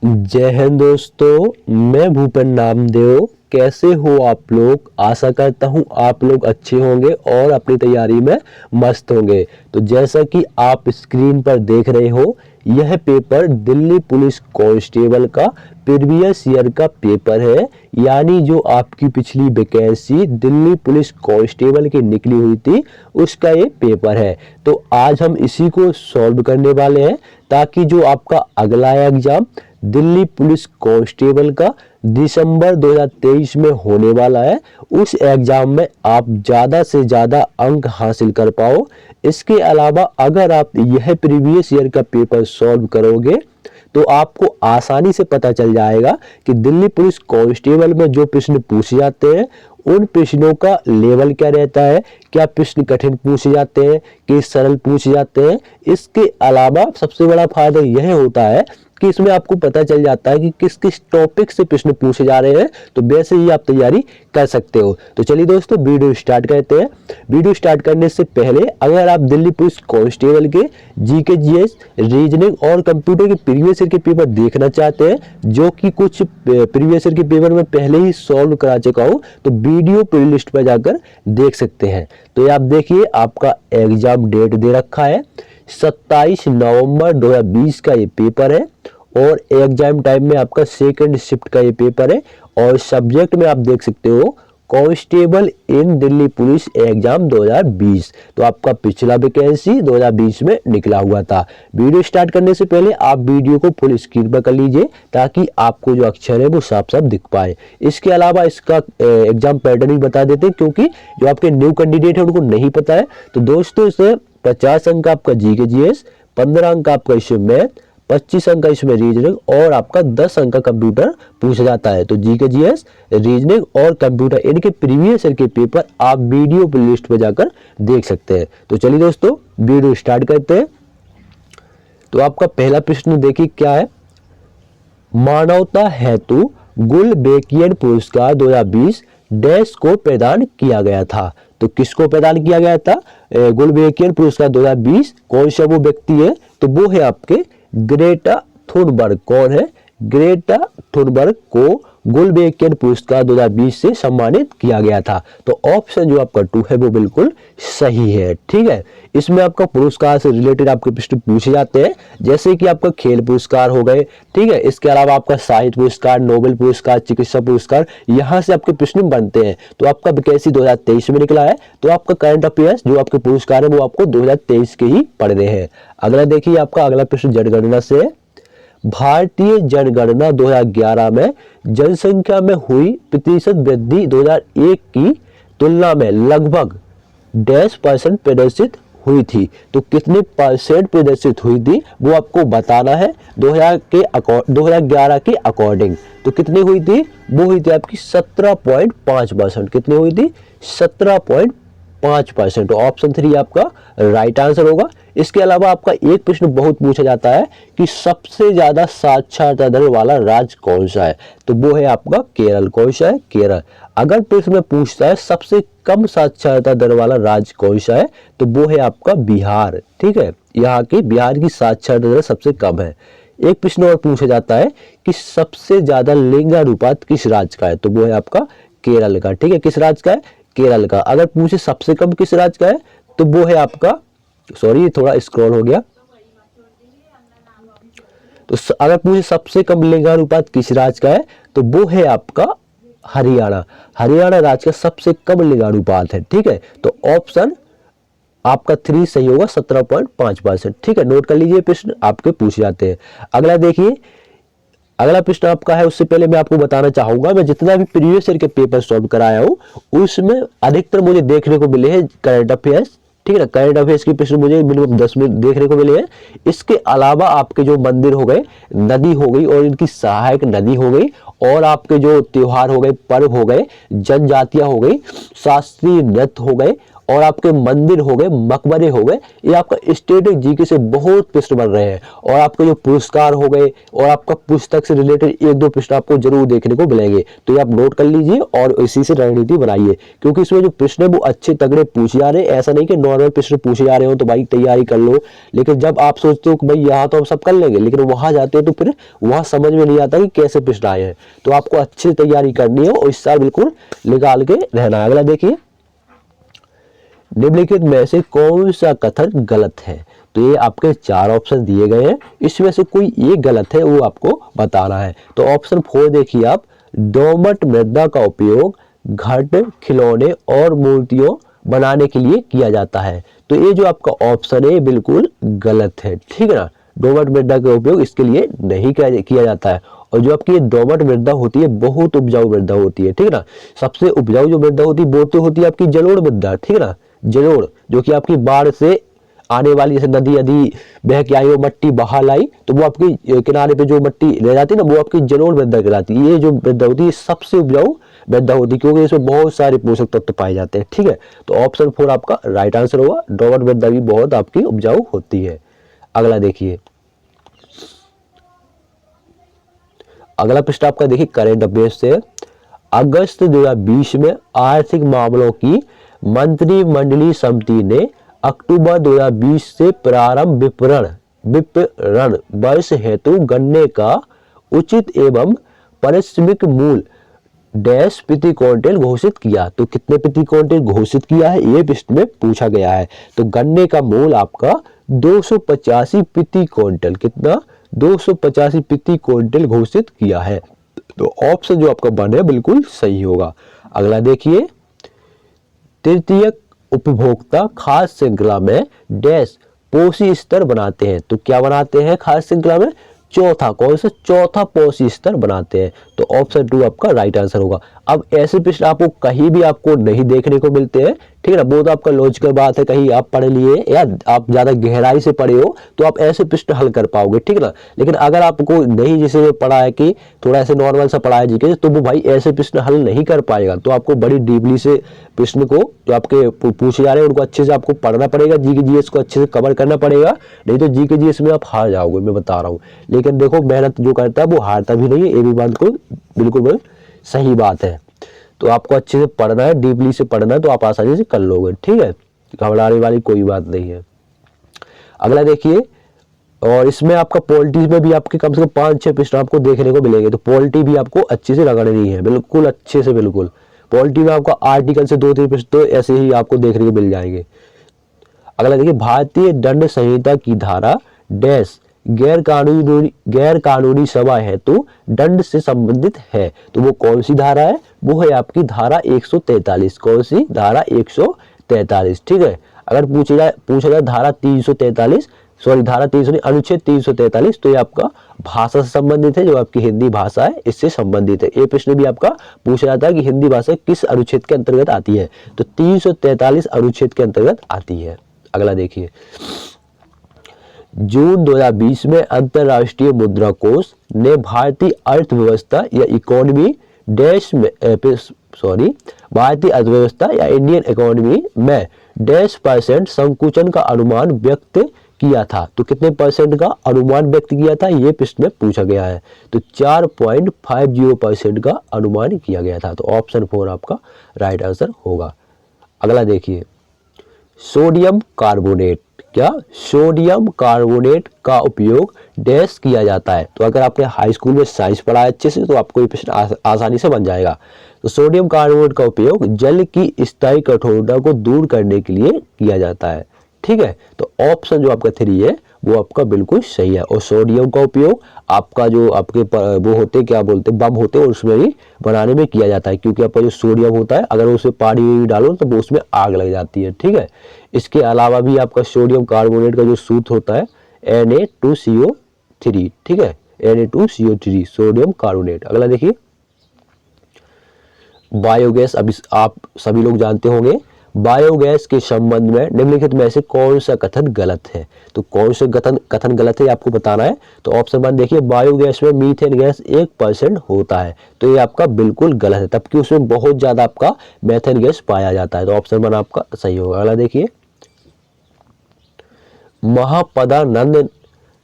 जय हिंद दोस्तों, मैं भूपेन नामदेव। कैसे हो आप लोग? आशा करता हूँ आप लोग अच्छे होंगे और अपनी तैयारी में मस्त होंगे। तो जैसा कि आप स्क्रीन पर देख रहे हो, यह पेपर दिल्ली पुलिस कांस्टेबल का प्रीवियस ईयर का पेपर है। यानी जो आपकी पिछली वैकेंसी दिल्ली पुलिस कांस्टेबल की निकली हुई थी, उसका ये पेपर है। तो आज हम इसी को सॉल्व करने वाले हैं, ताकि जो आपका अगला एग्जाम दिल्ली पुलिस कांस्टेबल का दिसंबर 2023 में होने वाला है, उस एग्जाम में आप ज़्यादा से ज़्यादा अंक हासिल कर पाओ। इसके अलावा अगर आप यह प्रीवियस ईयर का पेपर सॉल्व करोगे तो आपको आसानी से पता चल जाएगा कि दिल्ली पुलिस कांस्टेबल में जो प्रश्न पूछे जाते हैं उन प्रश्नों का लेवल क्या रहता है, क्या प्रश्न कठिन पूछे जाते हैं कि सरल पूछे जाते हैं। इसके अलावा सबसे बड़ा फायदा यह होता है कि इसमें आपको पता चल जाता है कि किस किस टॉपिक से प्रश्न पूछे जा रहे हैं, तो वैसे ही आप तैयारी कर सकते हो। तो चलिए दोस्तों, वीडियो स्टार्ट करते हैं। वीडियो स्टार्ट करने से पहले अगर आप दिल्ली पुलिस कांस्टेबल के जीके, जीएस, रीजनिंग और कंप्यूटर के प्रीवियस ईयर के पेपर देखना चाहते हैं, जो कि कुछ प्रीवियस ईयर के पेपर में पहले ही सॉल्व करा चुका हूं, तो वीडियो प्लेलिस्ट पर जाकर देख सकते हैं। तो ये आप देखिए, आपका एग्जाम डेट दे रखा है 27 नवंबर 2020 का ये पेपर है, और एग्जाम टाइम में आपका सेकंड शिफ्ट का ये पेपर है। और सब्जेक्ट में आप देख सकते हो कांस्टेबल इन दिल्ली पुलिस एग्जाम 2020। तो आपका पिछला वैकेंसी 2020 में निकला हुआ था। वीडियो स्टार्ट करने से पहले आप वीडियो को फुल स्क्रीन पर कर लीजिए, ताकि आपको जो अक्षर है वो साफ साफ दिख पाए। इसके अलावा इसका एग्जाम पैटर्न भी बता देते हैं, क्योंकि जो आपके न्यू कैंडिडेट है उनको नहीं पता है। तो दोस्तों, इसमें 50 अंक आपका जीके, जीएस, 15 अंक आपका इसमें मैथ, 25 अंक का इसमें रीजनिंग और आपका 10 अंक का कंप्यूटर पूछा जाता है। तो जीके, जीएस, रीजनिंग और कंप्यूटर, इनके प्रीवियस ईयर के पेपर आप वीडियो प्लेलिस्ट पर जाकर देख सकते हैं। तो चलिए दोस्तों, वीडियो स्टार्ट करते हैं। तो आपका पहला प्रश्न देखिए क्या है। मानवता हेतु गुलबेकियन पुरस्कार 2020 डैश को प्रदान किया गया था। तो किसको प्रदान किया गया था? गुलबेकियन पुरस्कार 2020 कौन सा वो व्यक्ति है? तो वो है आपके ग्रेटा थुनबर्ग। कौन है? ग्रेटा थुनबर्ग को गुलबेकियन पुरस्कार 2020 से सम्मानित किया गया था। तो ऑप्शन जो आपका 2 है वो बिल्कुल सही है। ठीक है, इसमें आपका पुरस्कार से रिलेटेड आपके प्रश्न पूछे जाते हैं, जैसे कि आपका खेल पुरस्कार हो गए। ठीक है, इसके अलावा आपका साहित्य पुरस्कार, नोबेल पुरस्कार, चिकित्सा पुरस्कार, यहाँ से आपके प्रश्न बनते हैं। तो आपका वैकेंसी 2023 में निकला है, तो आपका करंट अफेयर्स जो आपके पुरस्कार है वो आपको 2023 के ही पढ़ रहे हैं। अगला देखिए, आपका अगला प्रश्न जनगणना से है। भारतीय जनगणना 2011 में जनसंख्या में हुई प्रतिशत वृद्धि 2001 की तुलना में लगभग डैश परसेंट प्रदर्शित हुई थी। तो कितने परसेंट प्रदर्शित हुई थी वो आपको बताना है 2011 के अकॉर्डिंग। तो कितनी हुई थी? वो हुई थी आपकी 17.5%। कितनी हुई थी? 17.5%। ऑप्शन 3 आपका राइट आंसर होगा। इसके अलावा आपका एक प्रश्न बहुत पूछा जाता है कि सबसे ज्यादा साक्षरता दर वाला राज्य कौन सा है? तो वो है आपका केरल। कौन सा है? केरल। अगर प्रश्न में पूछता है सबसे कम साक्षरता दर वाला राज्य कौन सा है, तो वो है आपका बिहार। ठीक है, यहाँ की बिहार की साक्षरता दर सबसे कम है। एक प्रश्न और पूछा जाता है कि सबसे ज्यादा लिंगानुपात किस राज्य का है? तो वो है आपका केरल का। ठीक है, किस राज्य का है? केरल का। अगर पूछे सबसे कम किस राज्य का है, तो वो है आपका, सॉरी थोड़ा स्क्रॉल हो गया, तो अगर पूछे सबसे कम लिंगानुपात किस राज्य का है, तो वो है आपका हरियाणा। हरियाणा राज्य का सबसे कम लिंगानुपात है। ठीक है, तो ऑप्शन आपका 3 सही होगा, 17.5%। ठीक है, नोट कर लीजिए, प्रश्न आपके पूछे जाते हैं। अगला देखिए, अगला प्रश्न आपका है। उससे पहले मैं आपको बताना चाहूंगा, मैं जितना भी प्रीवियस ईयर के पेपर सॉल्व कराया हूं उसमें अधिकतर मुझे देखने को मिले हैं करंट अफेयर्स। ठीक है ना, करंट अफेयर्स के प्रश्न मुझे मिनिमम 10 में देखने को मिले हैं। इसके अलावा आपके जो मंदिर हो गए, नदी हो गई और इनकी सहायक नदी हो गई, और आपके जो त्योहार हो गए, पर्व हो गए, जनजातियां हो गई, शास्त्रीय नृत्य हो गए, और आपके मंदिर हो गए, मकबरे हो गए, ये आपका स्टैटिक जीके से बहुत प्रश्न बन रहे हैं। और आपके जो पुरस्कार हो गए और आपका पुस्तक से रिलेटेड एक दो प्रश्न आपको जरूर देखने को मिलेंगे। तो ये आप नोट कर लीजिए और इसी से रणनीति बनाइए, क्योंकि इसमें जो प्रश्न है वो अच्छे तगड़े पूछे जा रहे हैं। ऐसा नहीं कि नॉर्मल प्रश्न पूछे जा रहे हो तो भाई तैयारी कर लो, लेकिन जब आप सोचते हो कि भाई यहाँ तो हम सब कर लेंगे, लेकिन वहां जाते हो तो फिर वहां समझ में नहीं आता कि कैसे प्रश्न आए हैं। तो आपको अच्छी तैयारी करनी है और इस साल बिल्कुल निकाल के रहना है। अगला देखिए, निम्नलिखित में से कौन सा कथन गलत है? तो ये आपके 4 ऑप्शन दिए गए हैं, इसमें से कोई एक गलत है, वो आपको बताना है। तो ऑप्शन 4 देखिए आप, दोमट मृदा का उपयोग घट, खिलौने और मूर्तियों बनाने के लिए किया जाता है। तो ये जो आपका ऑप्शन है बिल्कुल गलत है, ठीक है ना। दोमट मृदा का उपयोग इसके लिए नहीं किया जाता है। और जो आपकी ये दोमट मृदा होती है बहुत उपजाऊ मृदा होती है, ठीक है ना। सबसे उपजाऊ जो मृदा होती है वो तो होती है आपकी जलोढ़ मृदा, ठीक है ना। जलोढ़ जो कि आपकी बाढ़ से आने वाली, जैसे नदी यदि बह के आई हो, मट्टी बहा लाई, तो वो आपकी किनारे पे जो मट्टी रह जाती है ना, वो आपकी जलोढ़ मृदा कहलाती है। ये जो मृदा होती है सबसे उपजाऊ मृदा होती है, क्योंकि इसमें बहुत सारे पोषक तत्व पाए जाते हैं, ठीक है। तो ऑप्शन 4 आपका राइट आंसर होगा। दोमट मृदा भी बहुत आपकी उपजाऊ होती है। अगला देखिए, अगला प्रश्न आपका देखिए करंट अफेयर से। अगस्त 2020 में आर्थिक मामलों की मंत्रिमंडलीय समिति ने अक्टूबर 2020 से प्रारंभ विपणन वर्ष हेतु गन्ने का उचित एवं पारिश्रमिक मूल्य डैश प्रति क्विंटल घोषित किया। तो कितने प्रति क्विंटल घोषित किया है ये प्रश्न में पूछा गया है। तो गन्ने का मूल्य आपका 285 प्रति क्विंटल, कितना 285 प्रति क्विंटल घोषित किया है। तो ऑप्शन जो आपका बन है बिल्कुल सही होगा। अगला देखिए, तृतीयक उपभोक्ता खाद्य श्रृंखला में डैश पोषी स्तर बनाते हैं। तो क्या बनाते हैं खाद्य श्रृंखला में? चौथा, कौन सा? चौथा पोषी स्तर बनाते हैं। तो ऑप्शन 2 आपका राइट आंसर होगा। अब ऐसे प्रश्न आपको कहीं भी आपको नहीं देखने को मिलते हैं, ठीक है ना। वो तो आपका लॉजिकल बात है, कहीं आप पढ़ लिए या आप ज्यादा गहराई से पढ़े हो तो आप ऐसे प्रश्न हल कर पाओगे, ठीक है ना। लेकिन अगर आपको नहीं जैसे पढ़ा है कि थोड़ा ऐसे नॉर्मल सा पढ़ा है जीके, तो वो भाई ऐसे प्रश्न हल नहीं कर पाएगा। तो आपको बड़ी डीपली से प्रश्न को जो आपके पूछे जा रहे हैं उनको अच्छे से आपको पढ़ना पड़ेगा, जीके जीएस को अच्छे से कवर करना पड़ेगा, नहीं तो जीके जीएस में आप हार जाओगे, मैं बता रहा हूँ। लेकिन देखो मेहनत जो करता है वो हारता भी नहीं है, ये भी बात को बिल्कुल सही बात है। तो आपको अच्छे से पढ़ना है, डीपली से पढ़ना है, तो आप आसानी से कर लोगे, ठीक है। घबराने वाली कोई बात नहीं है। अगला देखिए, और इसमें आपका पॉलिटी में भी आपके कम से कम 5-6 प्रश्न आपको देखने को मिलेंगे। तो पॉलिटी भी आपको अच्छे से रगड़नी है, बिल्कुल अच्छे से, बिल्कुल। पॉलिटी में आपका आर्टिकल से 2-3 प्रश्न तो ऐसे ही आपको देखने को मिल जाएंगे। अगला देखिए, भारतीय दंड संहिता की धारा डैश गैर कानूनी सभा हेतु दंड से संबंधित है। तो वो कौन सी धारा है? वो है आपकी धारा 143। कौन सी? धारा 143, ठीक है। अगर पूछा जाए धारा 343, सॉरी धारा 300 नहीं, अनुच्छेद 343, तो ये आपका भाषा से संबंधित है, जो आपकी हिंदी भाषा है इससे संबंधित है। ये प्रश्न भी आपका पूछा जाता है कि हिंदी भाषा किस अनुच्छेद के अंतर्गत आती है, तो 343 अनुच्छेद के अंतर्गत आती है। अगला देखिए, जून 2020 में अंतरराष्ट्रीय मुद्रा कोष ने भारतीय अर्थव्यवस्था या इकोनॉमी डैश में भारतीय अर्थव्यवस्था या इंडियन इकोनॉमी में डैश परसेंट संकुचन का अनुमान व्यक्त किया था। तो कितने परसेंट का अनुमान व्यक्त किया था ये प्रश्न में पूछा गया है। तो 4.50% का अनुमान किया गया था। तो ऑप्शन 4 आपका राइट आंसर होगा। अगला देखिए, सोडियम कार्बोनेट, क्या? सोडियम कार्बोनेट का उपयोग डैश किया जाता है। तो अगर आपने हाई स्कूल में साइंस पढ़ा है अच्छे से तो आपको ये प्रश्न आसानी से बन जाएगा। तो सोडियम कार्बोनेट का उपयोग जल की स्थायी कठोरता को दूर करने के लिए किया जाता है, ठीक है। तो ऑप्शन जो आपका 3 है वो आपका बिल्कुल सही है। और सोडियम का उपयोग आपका जो आपके वो होते क्या बोलते बम होते हैं उसमें भी बनाने में किया जाता है, क्योंकि आपका जो सोडियम होता है अगर उसे पानी डालो तो वो उसमें आग लग जाती है, ठीक है। इसके अलावा भी आपका सोडियम कार्बोनेट का जो सूत्र होता है Na2CO3, ठीक है, Na2CO3 सोडियम कार्बोनेट। अगला देखिए, बायोगैस। अभी आप सभी लोग जानते होंगे बायोगैस के संबंध में निम्नलिखित में से कौन सा कथन गलत है? तो कौन सा कथन गलत है आपको बताना है। तो ऑप्शन 1 देखिए, बायोगैस में मीथेन गैस 1% होता है, तो ये आपका बिल्कुल गलत है, तबकि उसमें बहुत ज्यादा आपका मीथेन गैस पाया जाता है। तो ऑप्शन 1 आपका सही होगा। अगला देखिए, महापदानंद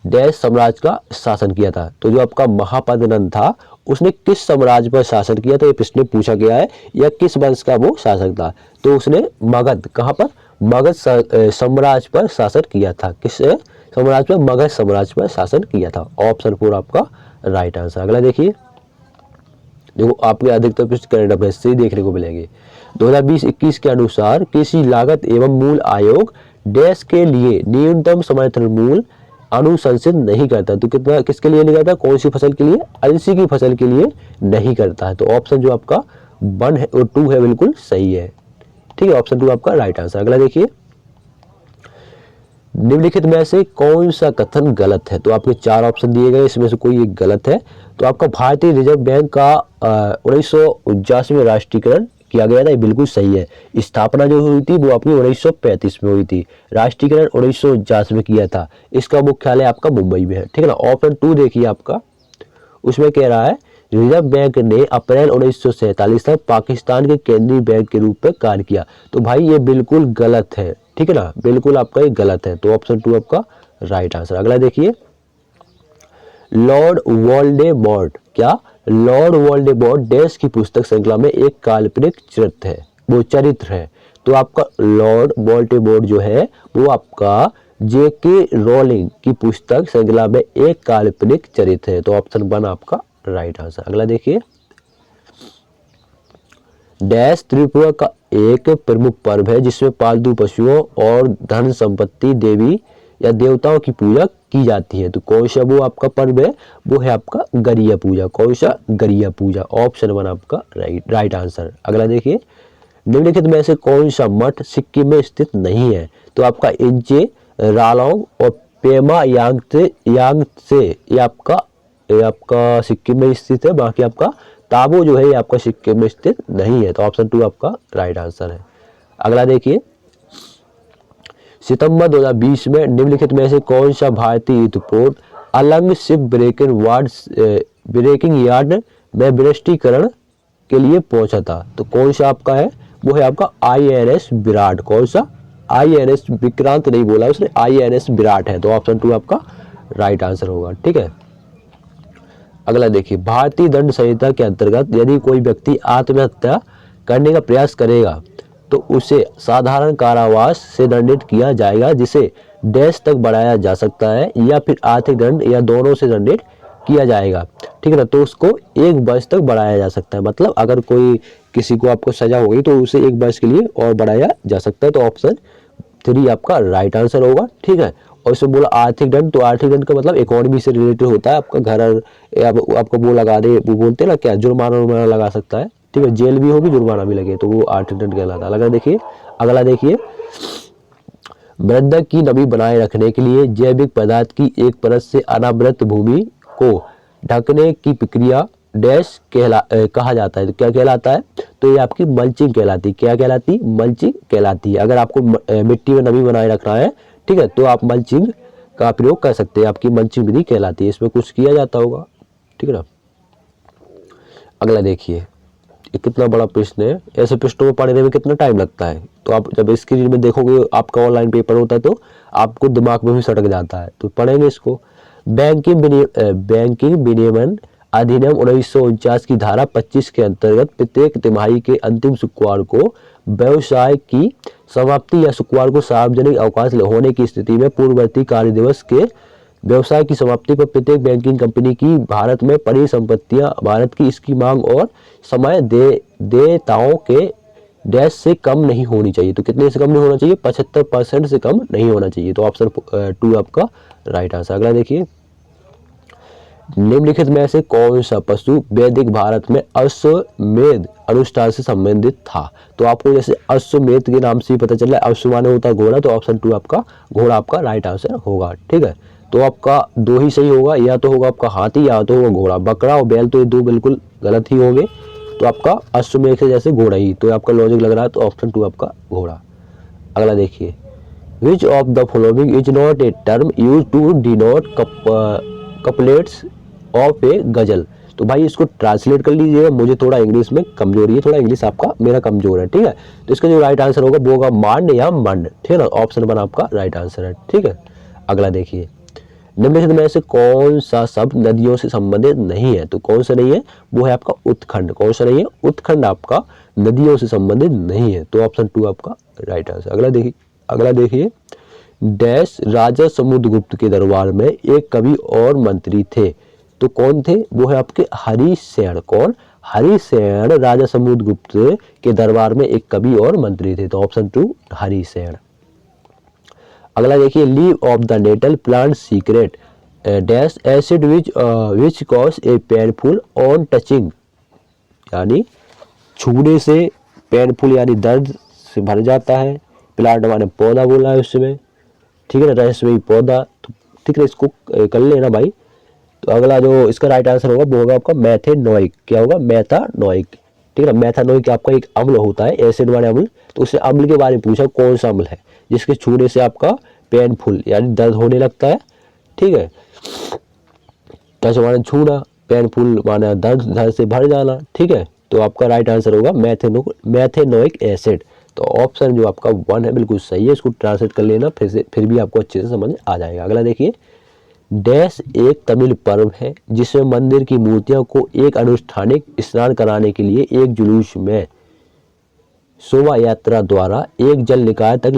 डैश साम्राज्य का शासन किया था। तो जो आपका महापदानंद था उसने किस साम्राज्य पर शासन किया था, ये प्रश्न पूछा गया है, या किस वंश का वो शासक था। तो उसने मगध, कहां पर, मगध साम्राज्य पर शासन किया था। किस साम्राज्य पर? मगध साम्राज्य पर शासन किया था। ऑप्शन 4 आपका राइट आंसर। अगला देखिए, देखो आपके अधिकतर प्रश्न करंट अफेयर्स से देखने को मिलेंगे। 2020-21 के अनुसार कृषि लागत एवं मूल आयोग डैश के लिए न्यूनतम समर्थन मूल्य अनुशंसित नहीं करता। तो कितना, किसके लिए नहीं करता? कौन सी फसल के लिए? अलसी की फसल के लिए नहीं करता है। तो ऑप्शन जो आपका 1 है और 2 है बिल्कुल सही है। ठीक है, ऑप्शन 2 आपका राइट आंसर। अगला देखिए, निम्नलिखित में से कौन सा कथन गलत है? तो आपके 4 ऑप्शन दिए गए, इसमें से कोई एक गलत है। तो आपका भारतीय रिजर्व बैंक का 1949 में राष्ट्रीयकरण किया गया था, ये बिल्कुल सही है। स्थापना जो हुई थी वो आपकी 1935 में हुई थी, राष्ट्रीयकरण 1949 में किया था। इसका मुख्यालय आपका मुंबई में है। ठीक है ना। ऑप्शन 2 देखिए आपका, उसमें कह रहा है रिजर्व बैंक ने अप्रैल 1947 तक पाकिस्तान के केंद्रीय बैंक के रूप में कार्य किया। तो भाई ये बिल्कुल गलत है। ठीक है ना, बिल्कुल आपका ये गलत है। तो ऑप्शन 2 आपका राइट आंसर। अगला देखिए, लॉर्ड वोल्डेमॉर्ट, क्या, लॉर्ड वोल्डेमॉर्ट डैश की पुस्तक श्रृंखला में एक काल्पनिक चरित्र है, वो चरित्र है। तो आपका लॉर्ड वोल्डेमॉर्ट जो है वो आपका जेके रोलिंग की पुस्तक श्रृंखला में एक काल्पनिक चरित्र है। तो ऑप्शन 1 आपका राइट आंसर। अगला देखिए, डैश त्रिपुरा का एक प्रमुख पर्व है जिसमें पालतू पशुओं और धन संपत्ति देवी या देवताओं की पूजा की जाती है। तो कौन सा वो आपका पर्व है? वो है आपका गरिया पूजा। कौन सा? गरिया पूजा। ऑप्शन 1 आपका राइट आंसर। अगला देखिए, निम्नलिखित में से कौन सा मठ सिक्किम में स्थित नहीं है? तो आपका इंचे, रालोंग और पेमा यांगत्से ये आपका सिक्किम में स्थित है। बाकी आपका ताबो जो है ये आपका सिक्किम में स्थित नहीं है। तो ऑप्शन 2 आपका राइट आंसर है। अगला देखिए, सितंबर 2020 में निम्नलिखित में से कौन सा भारतीय युद्धपोत अलंग शिप ब्रेकिंग यार्ड में विनिष्टीकरण के लिए पहुंचा था? तो कौन सा आपका है? वो है आपका INS विराट। कौन सा? INS विक्रांत नहीं बोला उसने, INS विराट है। तो ऑप्शन 2 आपका राइट आंसर होगा। ठीक है। अगला देखिए, भारतीय दंड संहिता के अंतर्गत यदि कोई व्यक्ति आत्महत्या करने का प्रयास करेगा तो उसे साधारण कारावास से दंडित किया जाएगा, जिसे डैश तक बढ़ाया जा सकता है या फिर आर्थिक दंड या दोनों से दंडित किया जाएगा। ठीक है ना। तो उसको 1 वर्ष तक बढ़ाया जा सकता है। मतलब अगर कोई किसी को आपको सजा हो गई तो उसे 1 वर्ष के लिए और बढ़ाया जा सकता है। तो ऑप्शन 3 आपका राइट आंसर होगा। ठीक है। और इसमें बोला आर्थिक दंड, तो आर्थिक दंड का मतलब इकोनॉमी से रिलेटेड होता है। आपका घर आपको वो लगा दे, वो बोलते हैं ना क्या, जुर्माना लगा सकता है। ठीक है, जेल भी होगी, जुर्माना भी लगे, तो वो आर्थिक दंड कहलाता है। अगला देखिए, मृदा की नमी बनाए रखने के लिए जैविक पदार्थ की एक परत से अनावृत भूमि को ढकने की प्रक्रिया डैश कहा जाता है। तो क्या कहलाता है? तो ये आपकी मल्चिंग कहलाती है। क्या कहलाती? मल्चिंग कहलाती है। अगर आपको मिट्टी में नमी बनाए रखना है, ठीक है, तो आप मल्चिंग का प्रयोग कर सकते हैं। आपकी मल्चिंग विधि कहलाती है, इसमें कुछ किया जाता होगा। ठीक है ना। अगला देखिए, कितना बड़ा प्रश्न है। ऐसे प्रश्नों में पढ़ने में कितना टाइम लगता है, तो आप जब स्क्रीन में देखोगे, आपका ऑनलाइन पेपर होता है तो आपको दिमाग में भी सटक जाता है। तो पढ़ेंगे इसको। बैंकिंग विनियमन अधिनियम 1949 की धारा 25 के अंतर्गत प्रत्येक तिमाही के अंतिम शुक्रवार को व्यवसाय की समाप्ति या शुक्रवार को सार्वजनिक अवकाश होने की स्थिति में पूर्ववर्ती कार्य दिवस के व्यवसाय की समाप्ति पर प्रत्येक बैंकिंग कंपनी की भारत में परिसंपत्तियां भारत की इसकी मांग और समय देयताओं के डैश से कम नहीं होनी चाहिए। तो कितने से कम नहीं होना चाहिए? 75% से कम नहीं होना चाहिए। तो ऑप्शन 2 आपका राइट आंसर। अगला देखिए, निम्नलिखित में से कौन सा पशु वैदिक भारत में अश्वमेध अनुष्ठान से संबंधित था? तो आपको जैसे अश्वमेध के नाम से ही पता चल रहा है, अश्व माने होता है घोड़ा, तो ऑप्शन 2 आपका घोड़ा आपका राइट आंसर होगा। ठीक है। तो आपका 2 ही सही होगा, या तो होगा आपका हाथी या तो होगा घोड़ा। बकरा और बैल तो ये 2 बिल्कुल गलत ही होंगे। तो आपका अश्वमेध से जैसे घोड़ा ही, तो आपका लॉजिक लग रहा है, तो ऑप्शन 2 आपका घोड़ा। अगला देखिए, which of the following is not a term use to denote couplets of a ghazal. तो भाई इसको ट्रांसलेट कर लीजिएगा, मुझे थोड़ा इंग्लिश में कमजोरी है, थोड़ा इंग्लिश आपका मेरा कमजोर है, ठीक है। तो इसका जो राइट आंसर होगा वो होगा मांड या मंड, ठीक है ना। ऑप्शन 1 आपका राइट आंसर है, ठीक है। अगला देखिए, निम्नलिखित में से कौन सा शब्द नदियों से संबंधित नहीं है। तो कौन सा नहीं है, वो है आपका उत्खंड। कौन सा नहीं है, उत्खंड आपका नदियों से संबंधित नहीं है, तो ऑप्शन 2 आपका राइट आंसर। अगला देखिए, डैश राजा समुद्रगुप्त के दरबार में एक कवि और मंत्री थे। तो कौन थे, वो है आपके हरिसेन। कौन, हरिसेन राजा समुद्रगुप्त के दरबार में एक कवि और मंत्री थे, तो ऑप्शन 2 हरिसेन। अगला देखिए, leave of the nettle plant secrete dash acid which cause a painful on touching. यानी छूने से पेनफुल यानी दर्द से भर जाता है। प्लांट माने पौधा बोला है उसमें, ठीक है ना, रहस्यमयी पौधा, तो ठीक है, इसको कर लेना भाई। तो अगला जो इसका राइट आंसर होगा वो होगा आपका मैथेनोइक। क्या होगा, मैथानोइक, ठीक है ना। मैथानोइक आपका एक अम्ल होता है, एसिड वाले अम्ल। तो उससे अम्ल के बारे में पूछा, कौन सा अम्ल है जिसके छूने से आपका पेनफुल यानी दर्द होने लगता है, ठीक है। कैसे माने छूना, पेनफुल माना दर्द से भर जाना, ठीक है। तो आपका राइट आंसर होगा मैथेनोइक एसिड। तो ऑप्शन जो आपका 1 है बिल्कुल सही है, इसको ट्रांसलेट कर लेना, फिर भी आपको अच्छे से समझ आ जाएगा। अगला देखिए, डैश एक तमिल पर्व है जिसमें मंदिर की मूर्तियों को एक अनुष्ठानिक स्नान कराने के लिए एक जुलूस में शोभा यात्रा द्वारा एक जल निकाय तक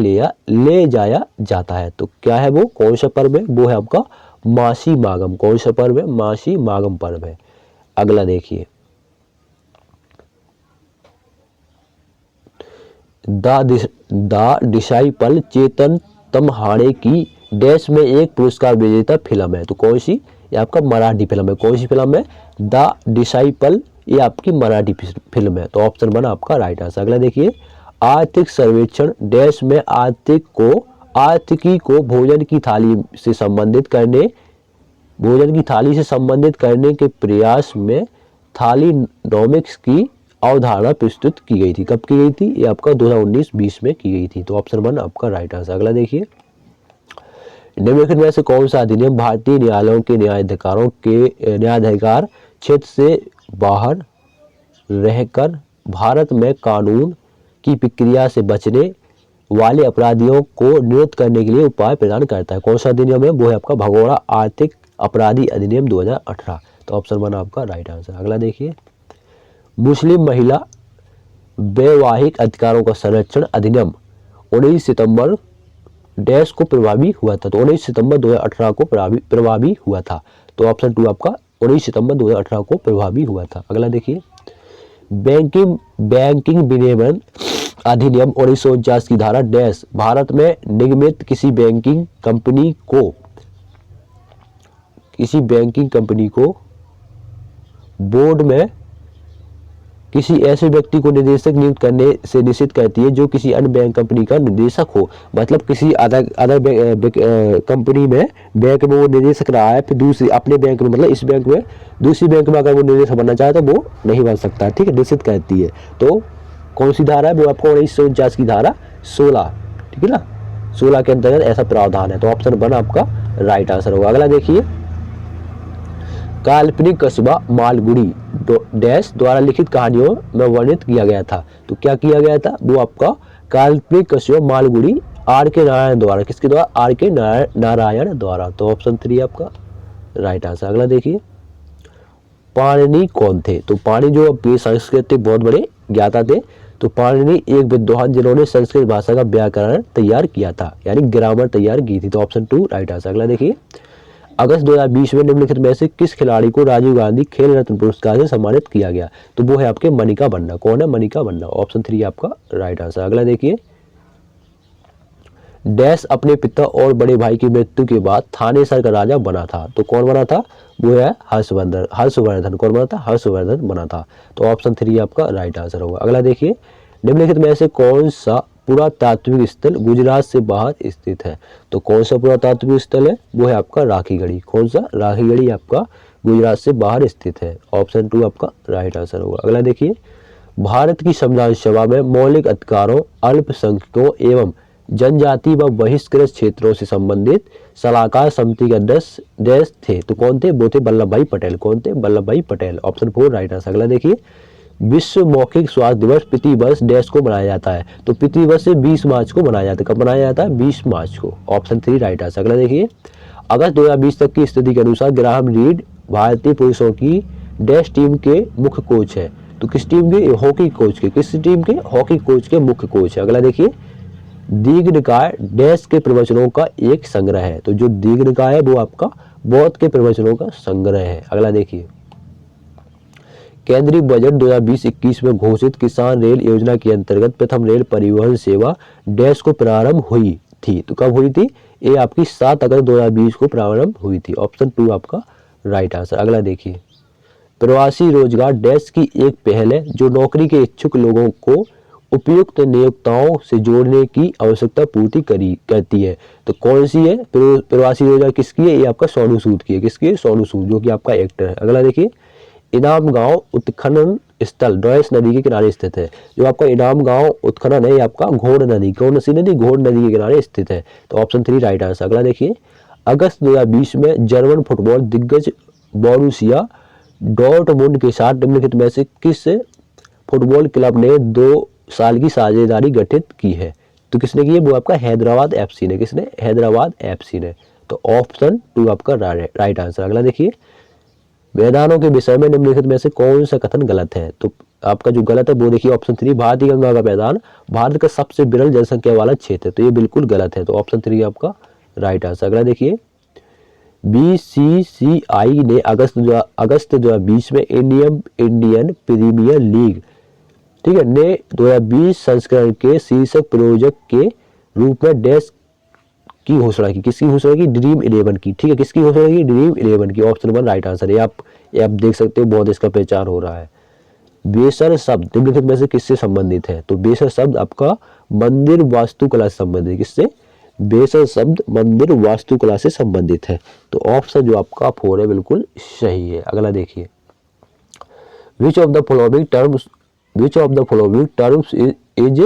ले जाया जाता है। तो क्या है वो, कौन सा पर्व है, वो है आपका मासी मागम। कौन सा पर्व है, मासी मागम पर्व है। अगला देखिए, द डिसाइपल चेतन तमहाड़े की डैश में एक पुरस्कार विजेता फिल्म है। तो कौन सी, ये आपका मराठी फिल्म है। कौन सी फिल्म है, द डिसाइपल, ये आपकी मराठी फिल्म है, तो ऑप्शन 1 आपका राइट आंसर। अगला देखिए, आर्थिक सर्वेक्षण डैश में आर्थिकी को भोजन की थाली से संबंधित करने के प्रयास में थालीनॉमिक्स की अवधारणा प्रस्तुत की गई थी। कब की गई थी, ये आपका 2019-20 में की गई थी, तो ऑप्शन 1 आपका राइट आंसर। अगला देखिए, निम्नलिखित में से कौन सा अधिनियम भारतीय न्यायालयों के न्यायाधिकार क्षेत्र से बाहर रहकर भारत में कानून की प्रक्रिया से बचने वाले अपराधियों को नियुक्त करने के लिए उपाय प्रदान करता है। कौन सा अधिनियम है, वो है आपका भगोड़ा आर्थिक अपराधी अधिनियम 2018, तो ऑप्शन 1 आपका राइट आंसर। अगला देखिए, मुस्लिम महिला वैवाहिक अधिकारों का संरक्षण अधिनियम 19 सितंबर डैश को प्रभावी हुआ था। तो 19 सितंबर 2018 को प्रभावी हुआ था, तो ऑप्शन 2 आपका 19 सितंबर 2018 को प्रभावी हुआ था। अगला देखिए, बैंकिंग विनियमन अधिनियम 1949 की धारा डैश भारत में निगमित किसी बैंकिंग कंपनी को बोर्ड में किसी ऐसे व्यक्ति को निदेशक नियुक्त करने से निश्चित करती है जो किसी अन्य बैंक कंपनी का निदेशक हो। मतलब किसी अदर कंपनी में बैंक में वो निदेशक रहा है, फिर दूसरी अपने बैंक में, मतलब इस बैंक में दूसरी बैंक में अगर वो निदेशक बनना चाहे तो वो नहीं बन सकता, ठीक है, निश्चित करती है। तो कौन सी धारा है, वो आपको 1949 की धारा 16, ठीक है ना, 16 के अंतर्गत ऐसा प्रावधान है, तो ऑप्शन 1 आपका राइट आंसर होगा। अगला देखिए, काल्पनिक कस्बा मालगुड़ी डैश द्वारा लिखित कहानियों में वर्णित किया गया था। तो क्या किया गया था, वो आपका काल्पनिक कस्बा मालगुड़ी R.K. नारायण द्वारा, किसके द्वारा, R.K. नारायण द्वारा, तो ऑप्शन 3 आपका राइट आंसर। अगला देखिए, पाणिनि कौन थे। तो पाणिनि जो संस्कृत के बहुत बड़े ज्ञाता थे। तो पाणिनि एक विद्वान जिन्होंने संस्कृत भाषा का व्याकरण तैयार किया था, यानी ग्रामर तैयार की थी, तो ऑप्शन 2 राइट आंसर। अगला देखिए, अगस्त 2020 में निम्नलिखित में से किस खिलाड़ी को राजीव गांधी खेल रत्न पुरस्कार से सम्मानित किया गया। तो वो है आपके मनिका बन्ना। कौन है, मनिका बन्ना, ऑप्शन 3 आपका राइट आंसर। अगला देखिए, डैश अपने पिता और बड़े भाई की मृत्यु के बाद थानेसर का राजा बना था। तो कौन बना था, वो है हर्षवर्धन। कौन बना था, हर्षवर्धन बना था, तो ऑप्शन 3 आपका राइट आंसर होगा। अगला देखिए, निम्नलिखित में से कौन सा पुरातात्विक स्थल गुजरात से बाहर स्थित है। तो कौन सा पुरातात्विक स्थल है, वो है आपका राखीगढ़ी। कौन सा, राखीगढ़ी आपका गुजरात से बाहर स्थित है। ऑप्शन 2 आपका राइट आंसर होगा। अगला देखिए, भारत की संविधान सभा में मौलिक अधिकारों, अल्पसंख्यकों एवं जनजाति व बहिष्कृत क्षेत्रों से संबंधित सलाहकार समिति के अध्यक्ष देश थे, तो कौन थे? वो थे वल्लभ भाई पटेल। कौन थे? वल्लभ भाई पटेल। Option 4 right answer. अगला देखिए, विश्व मौखिक स्वास्थ्य दिवस प्रति वर्ष डैश को मनाया जाता है, तो प्रति वर्ष से 20 मार्च को मनाया जाता है। कब मनाया जाता है? 20 मार्च को। Option 3 right answer. अगला देखिए, अगस्त 2020 तक की स्थिति के अनुसार ग्राहम रीड भारतीय पुरुषों की डैश टीम के मुख्य कोच है, तो किस टीम के? हॉकी कोच के। किस टीम के? हॉकी कोच के मुख्य कोच है। अगला देखिए, दीर्घनिकाय डैश के प्रवचनों का एक संग्रह है, तो जो दीर्घनिकाय है वो आपका बौद्ध के प्रवचनों का संग्रह है। अगला देखिए, केंद्रीय बजट 2020-21 में घोषित किसान रेल योजना के अंतर्गत प्रथम रेल परिवहन सेवा डैश को प्रारंभ हुई थी, तो कब हुई थी? ये आपकी 7 अगस्त 2020 को प्रारंभ हुई थी। ऑप्शन 2 आपका राइट आंसर। अगला देखिए, प्रवासी रोजगार डैश की एक पहल है जो नौकरी के इच्छुक लोगों को उपयुक्त नियोक्ताओं से जोड़ने की आवश्यकता पूर्ति करती है, तो कौन सी है? प्रवासी रोजगार किसकी है? ये आपका सोनू सूद की है। किसकी है? सोनू सूद, जो कि आपका एक्टर है। अगला देखिए, इनाम गांव उत्खनन स्थल डॉयस नदी के किनारे स्थित है, जो आपका इनाम गांव उत्खनन है ये आपका घोड़ नदी, कौन सी नदी? घोड़ नदी के किनारे स्थित है, तो ऑप्शन 3 राइट आंसर। अगला देखिए, अगस्त 2020 में जर्मन फुटबॉल दिग्गज बोरुसिया डॉर्टमुंड के साथ निम्नलिखित में से किस फुटबॉल क्लब ने 2 साल की साझेदारी गठित की है, तो किसने की है? वो आपका हैदराबाद एफसी ने। किसने? हैदराबाद एफसी ने, तो ऑप्शन 2 आपका राइट आंसर। अगला देखिए, मैदानों के विषय में निम्नलिखित में से कौन सा कथन गलत है, तो आपका जो गलत है वो देखिए ऑप्शन 3, भारतीय गंगा का मैदान भारत का सबसे विरल जनसंख्या वाला क्षेत्र है, तो ये बिल्कुल गलत है, तो ऑप्शन 3 आपका राइट आंसर। अगला देखिए, बीसीसीआई ने अगस्त 2020 में इंडियन प्रीमियर लीग, ठीक है, ने 2020 संस्करण के शीर्षक प्रायोजक के रूप में डैश की घोषणा की। किसकी घोषणा की? ड्रीम 11 की। ठीक है, किसकी घोषणा की? ड्रीम 11 की। ऑप्शन 1 राइट आंसर है। ये आप देख सकते हो, बहुत इसका पहचान हो रहा है। बेसर शब्द निम्नलिखित में से किससे संबंधित है, तो बेसर शब्द आपका मंदिर वास्तुकला से संबंधित है। किससे? बेसर शब्द मंदिर वास्तुकला से संबंधित है, तो ऑप्शन जो आपका 4 है बिल्कुल सही है। अगला देखिए, which of the following terms is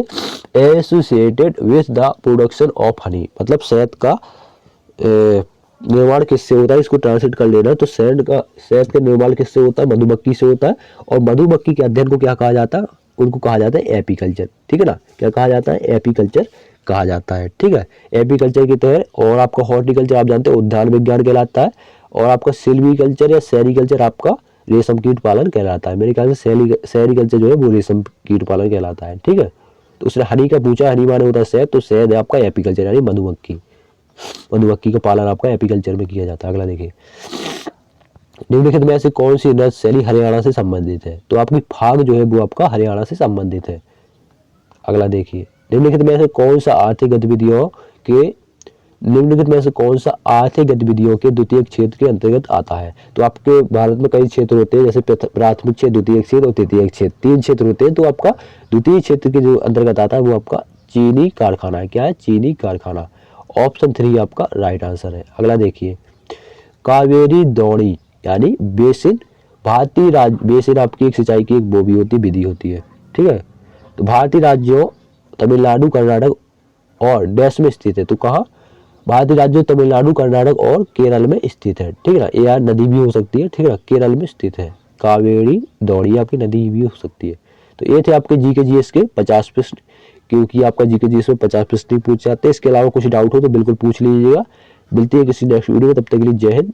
associated with the production of honey, मतलब शहद का निर्माण किससे होता है? इसको ट्रांसलेट कर लेना, तो शहद का निर्माण किससे होता है? मधुमक्खी से होता है, और मधुमक्खी के अध्ययन को क्या कहा जाता है? उनको कहा जाता है एपीकल्चर। ठीक है ना, क्या कहा जाता है? एपीकल्चर कहा जाता है। ठीक है, एपीकल्चर की तहत, और आपका हॉर्टिकल्चर आप जानते हैं उद्यान विज्ञान कहलाता है, और आपका सिल्वीकल्चर या सेरिकल्चर आपका रेशम कीट पालन कहलाता है। मेरे ख्याल से सेरिकल्चर जो है वो रेशम कीट पालन कहलाता है। ठीक है, तो उसने हनी का पूछा, हनी माने होता है शहद, तो शहद है आपका एपीकल्चर यानी मधुमक्खी का पालन आपका एपीकल्चर में किया जाता है। अगला देखिए, निम्नलिखित में से कौन सी नृत्य शैली हरियाणा से संबंधित है, तो आपकी फाग जो है वो आपका हरियाणा से संबंधित है। अगला देखिए, निम्नलिखित में से कौन सा आर्थिक गतिविधियों के द्वितीय क्षेत्र के अंतर्गत आता है, तो आपके भारत में कई क्षेत्र होते हैं, जैसे प्राथमिक क्षेत्र, द्वितीय क्षेत्र और तृतीय क्षेत्र, 3 क्षेत्र होते हैं, तो आपका द्वितीय क्षेत्र के जो अंतर्गत आता है वो आपका चीनी कारखाना है। क्या है? चीनी कारखाना। ऑप्शन 3 आपका राइट आंसर है। अगला देखिए, कावेरी दौड़ी यानी बेसिन, बेसिन आपकी एक सिंचाई की एक वो भी होती विधि होती है। ठीक है, तो भारतीय राज्यों तमिलनाडु, कर्नाटक और डैश में स्थित है, तो कहाँ? भारतीय राज्यों तमिलनाडु, कर्नाटक और केरल में स्थित है। ठीक है ना, ये यार नदी भी हो सकती है। ठीक है ना, केरल में स्थित है कावेरी दौड़ी, आपकी नदी भी हो सकती है। तो ये थे आपके जीके जीएस के 50 प्रश्न, क्योंकि आपका जीके जीएस में 50 प्रश्न ही पूछ जाते हैं। इसके अलावा कुछ डाउट हो तो बिल्कुल पूछ लीजिएगा। मिलती है किसी नेक्स्ट वीडियो में, तब तक के लिए जय हिंद।